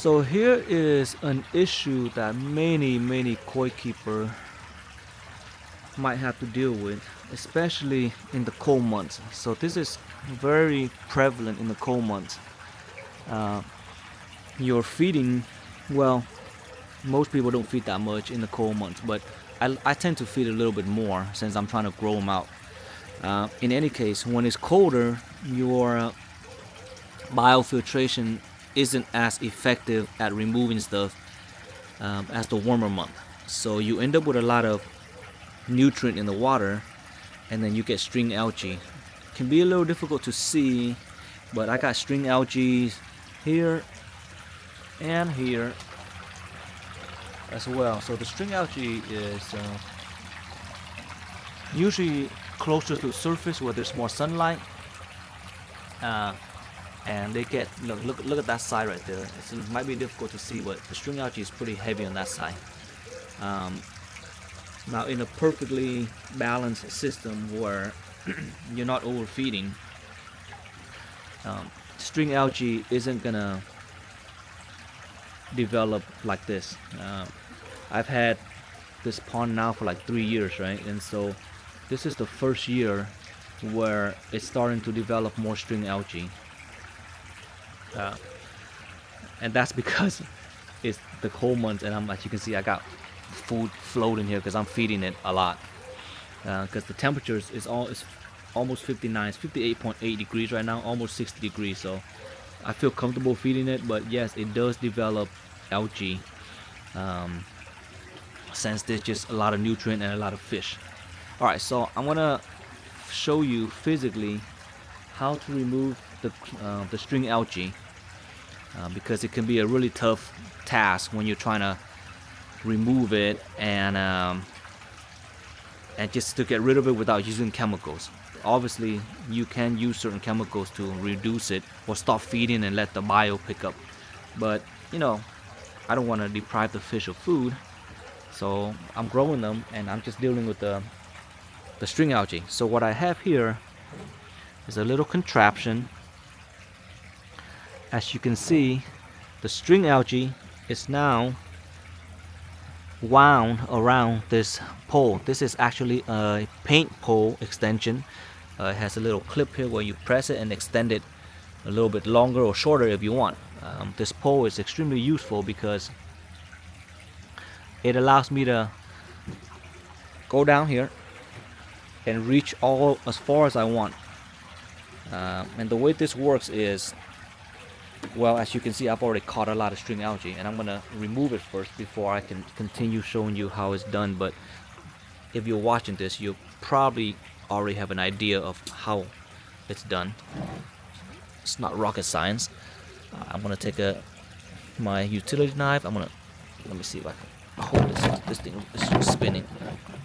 So here is an issue that many koi keeper might have to deal with, especially in the cold months. So this is very prevalent in the cold months. Uh, you're feeding, well, most people don't feed that much in the cold months, but I tend to feed a little bit more since I'm trying to grow them out. In any case, when it's colder, your biofiltration isn't as effective at removing stuff as the warmer month. So you end up with a lot of nutrient in the water, and then you get string algae. Can be a little difficult to see, but I got string algae here and here as well. So the string algae is usually closer to the surface where there's more sunlight, uh, and they get look at that side right there. It might be difficult to see, but the string algae is pretty heavy on that side. Um, Now, in a perfectly balanced system where you're not overfeeding, string algae isn't gonna develop like this. I've had this pond now for like 3 years, right? And so this is the first year where it's starting to develop more string algae, uh, and that's because it's the cold months, and as you can see, I got food floating here because I'm feeding it a lot. Because the temperatures is almost 59, it's 58.8 degrees right now, almost 60 degrees. So I feel comfortable feeding it, but yes, it does develop algae, since there's just a lot of nutrient and a lot of fish. All right, so I'm gonna show you physically how to remove the string algae, because it can be a really tough task when you're trying to remove it and just to get rid of it without using chemicals. Obviously, you can use certain chemicals to reduce it or stop feeding and let the bio pick up. But I don't want to deprive the fish of food, so I'm growing them and I'm just dealing with the string algae. So what I have here is a little contraption. As you can see, the string algae is now wound around this pole. This is actually a paint pole extension. It has a little clip here where you press it and extend it a little bit longer or shorter if you want. This pole is extremely useful because it allows me to go down here and reach all as far as I want. And the way this works is, well, as you can see, I've already caught a lot of string algae, and I'm gonna remove it first before I can continue showing you how it's done. But if you're watching this, you probably already have an idea of how it's done. It's not rocket science. I'm gonna take my utility knife. Let me see if I can hold this. This thing is spinning.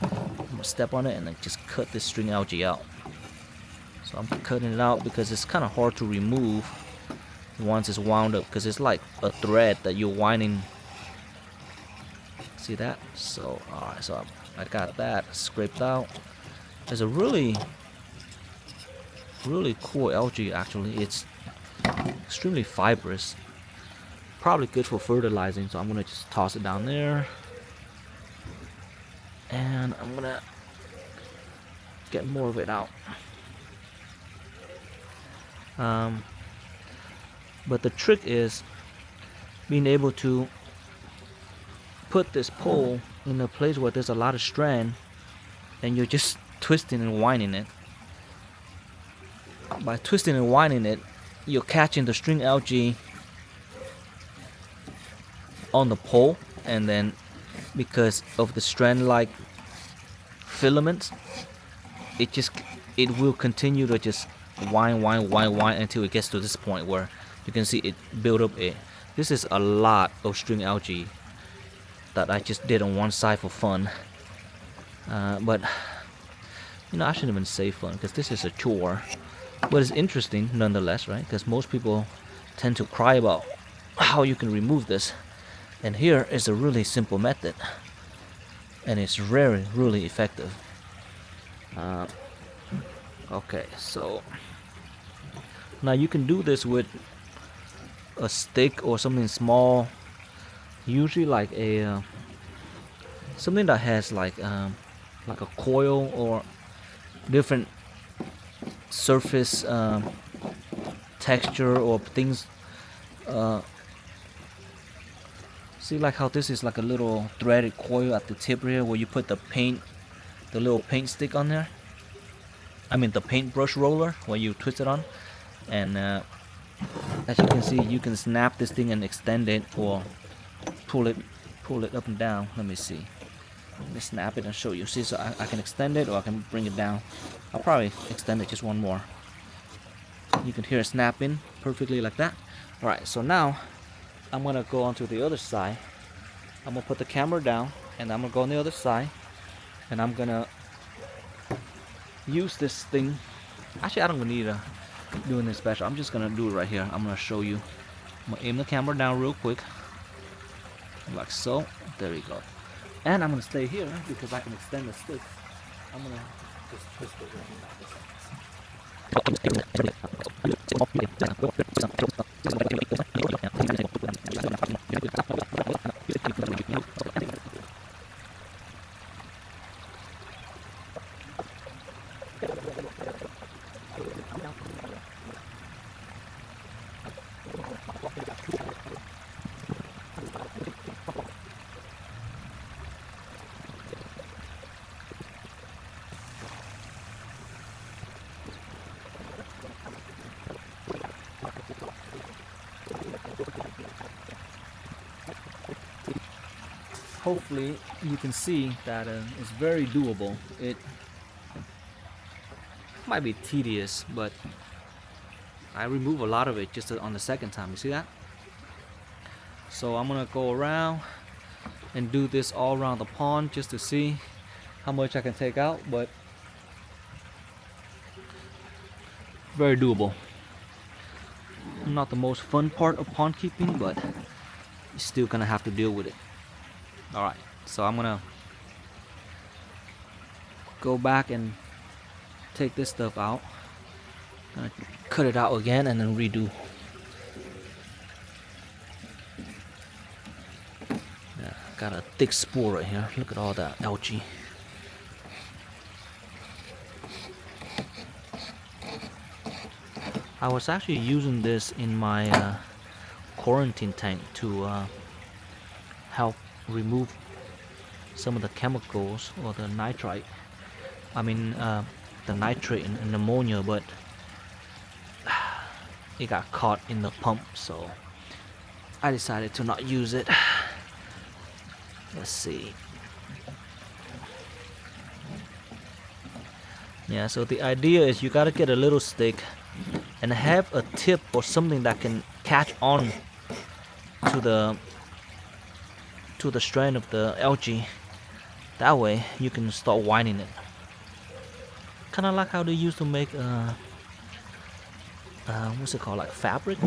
I'm gonna step on it and then just cut this string algae out. So I'm cutting it out because it's kind of hard to remove once it's wound up, because it's like a thread that you're winding. See that? So alright, so I got that scraped out. There's a really cool algae actually. It's extremely fibrous, probably good for fertilizing, so I'm gonna just toss it down there, and I'm gonna get more of it out. But the trick is being able to put this pole in a place where there's a lot of strand, and you're just twisting and winding it. By twisting and winding it, you're catching the string algae on the pole, and then because of the strand-like filaments, it will continue to just wind until it gets to this point where you can see it build up. This is a lot of string algae that I just did on one side for fun. But I shouldn't even say fun, because this is a chore. But it's interesting nonetheless, right? Because most people tend to cry about how you can remove this. And here is a really simple method. And it's really effective. Okay, so now you can do this with a stick or something small, usually like a something that has like a coil or different surface texture or things. Uh, See like how this is like a little threaded coil at the tip here where you put the paint, the little paint stick on there. I mean the paintbrush roller where you twist it on, and as you can see, you can snap this thing and extend it or pull it, up and down. Let me see. Let me snap it and show you. See, so I can extend it or I can bring it down. I'll probably extend it just one more. You can hear it snapping perfectly like that. All right, so now I'm gonna go onto the other side. I'm gonna put the camera down and I'm gonna go on the other side, and I'm gonna use this thing. Actually, I don't need do anything special. I'm just gonna do it right here. I'm gonna show you. I'm gonna aim the camera down real quick, like so. There you go. And I'm gonna stay here because I can extend the stick. I'm gonna just twist it like this. Hopefully you can see that it's very doable. It might be tedious, but I remove a lot of it just on the second time. You see that? So I'm gonna go around and do this all around the pond just to see how much I can take out, but very doable. Not the most fun part of pond keeping, but you're still gonna have to deal with it. Alright, so I'm gonna go back and take this stuff out. Gonna cut it out again and then redo. Yeah, got a thick spool right here. Look at all that algae. I was actually using this in my quarantine tank to help remove some of the chemicals or the nitrite. I mean the nitrate and ammonia, but it got caught in the pump, so I decided to not use it. Let's see. Yeah, so the idea is you gotta get a little stick and have a tip or something that can catch on to the strand of the algae. That way you can start winding it. Kind of like how they used to make what's it called, like fabric.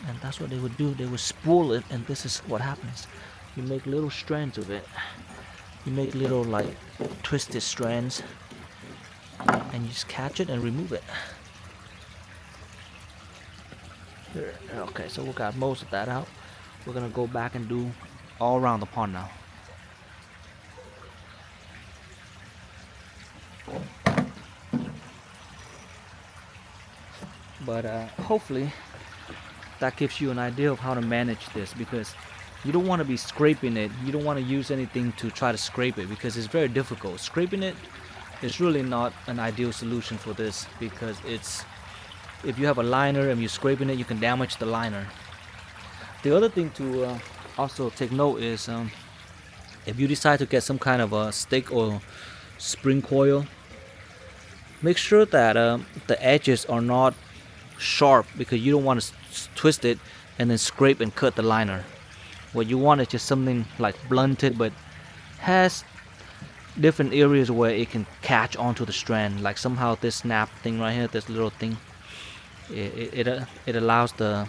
And that's what they would do. They would spool it, and this is what happens. You make little strands of it. You make little like twisted strands, and you just catch it and remove it. There. Okay, so we got most of that out. We're gonna go back and do all around the pond now. But hopefully that gives you an idea of how to manage this, because you don't want to be scraping it. You don't want to use anything to try to scrape it because it's very difficult. Scraping it is really not an ideal solution for this, because it's, if you have a liner and you're scraping it, you can damage the liner. The other thing to also take note is if you decide to get some kind of a stick or spring coil, make sure that the edges are not sharp, because you don't want to twist it and then scrape and cut the liner. What you want is just something like blunted but has different areas where it can catch onto the strand. Like somehow this snap thing right here, this little thing, it allows the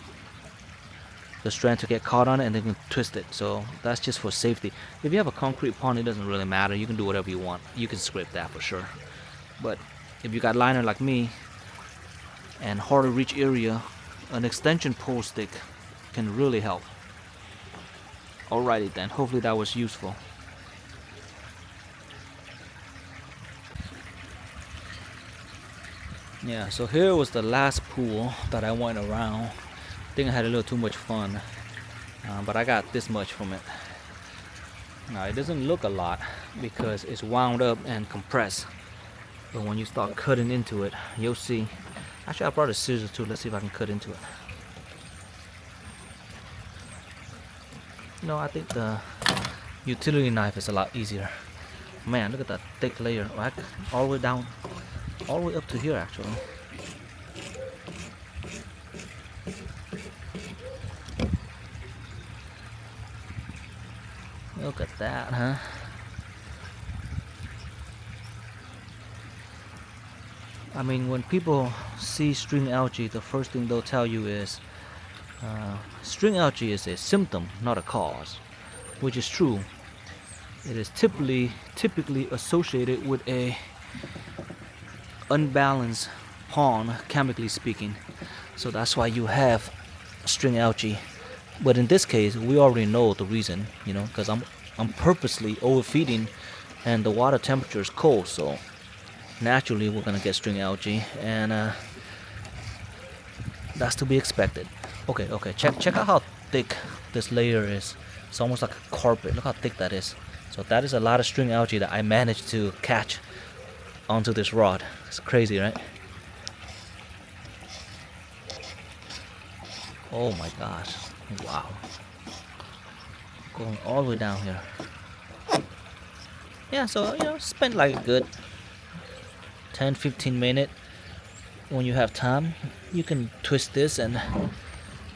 strand to get caught on it and then you can twist it. So that's just for safety. If you have a concrete pond, it doesn't really matter. You can do whatever you want. You can scrape that for sure. But if you got liner like me and hard to reach area, an extension pole stick can really help. Alrighty then, hopefully that was useful. Yeah, so here was the last pool that I went around. I think I had a little too much fun, but I got this much from it. Now it doesn't look a lot because it's wound up and compressed, but when you start cutting into it, you'll see. Actually, I brought a scissors too. Let's see if I can cut into it. I think the utility knife is a lot easier. Man, look at that thick layer, right? All the way down, all the way up to here actually. Look at that, huh? I mean, when people see string algae, the first thing they'll tell you is string algae is a symptom, not a cause, which is true. It is typically associated with a unbalanced pond, chemically speaking. So that's why you have string algae. But in this case, we already know the reason, because I'm purposely overfeeding, and the water temperature is cold, so naturally we're gonna get string algae, and that's to be expected. Okay, check out how thick this layer is. It's almost like a carpet. Look how thick that is. So that is a lot of string algae that I managed to catch onto this rod. It's crazy, right? Oh my gosh, wow. Going all the way down here. Yeah, so spend like a good 10-15 minutes. When you have time, you can twist this and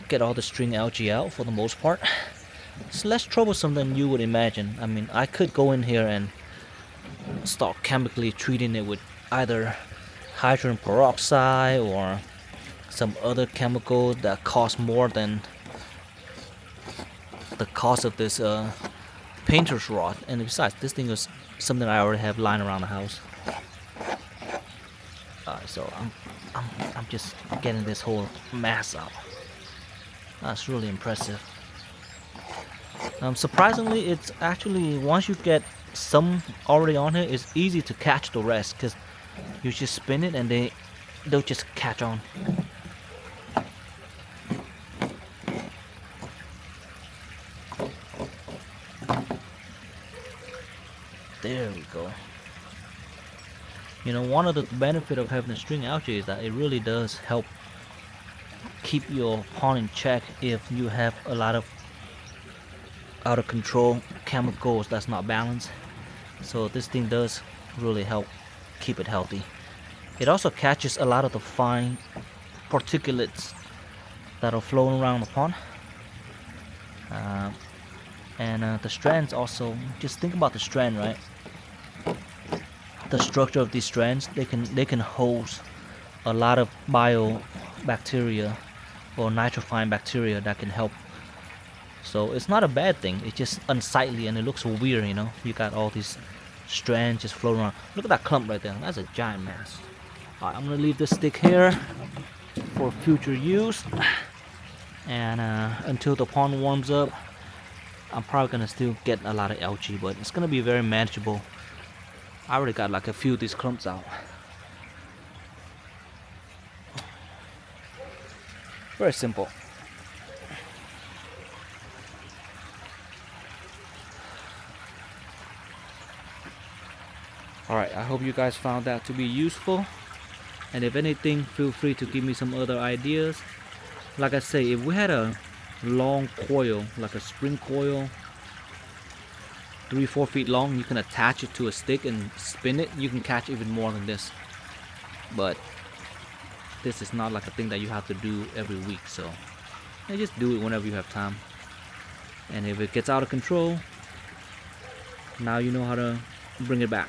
get all the string algae out for the most part. It's less troublesome than you would imagine. I mean, I could go in here and start chemically treating it with either hydrogen peroxide or some other chemical that costs more than the cost of this painter's rod. And besides, this thing is something I already have lying around the house. So I'm just getting this whole mass out. That's really impressive. Surprisingly, it's actually, once you get some already on here, it's easy to catch the rest, because you just spin it and they'll just catch on. There we go. One of the benefits of having a string algae is that it really does help keep your pond in check if you have a lot of out of control chemicals that's not balanced. So this thing does really help keep it healthy. It also catches a lot of the fine particulates that are floating around the pond. And the strands also, just think about the strand, right? The structure of these strands, they can host a lot of biobacteria or nitrifying bacteria that can help. So it's not a bad thing. It's just unsightly and it looks weird, You got all these strands just floating around. Look at that clump right there. That's a giant mass. Alright, I'm gonna leave this stick here for future use. And until the pond warms up, I'm probably gonna still get a lot of algae, but it's gonna be very manageable. I already got like a few of these clumps out. Very simple. Alright, I hope you guys found that to be useful. And if anything, feel free to give me some other ideas. Like I say, if we had a long coil, like a spring coil, 3-4 feet long, you can attach it to a stick and spin it. You can catch even more than this. But this is not like a thing that you have to do every week, so just do it whenever you have time. And if it gets out of control, now you know how to bring it back.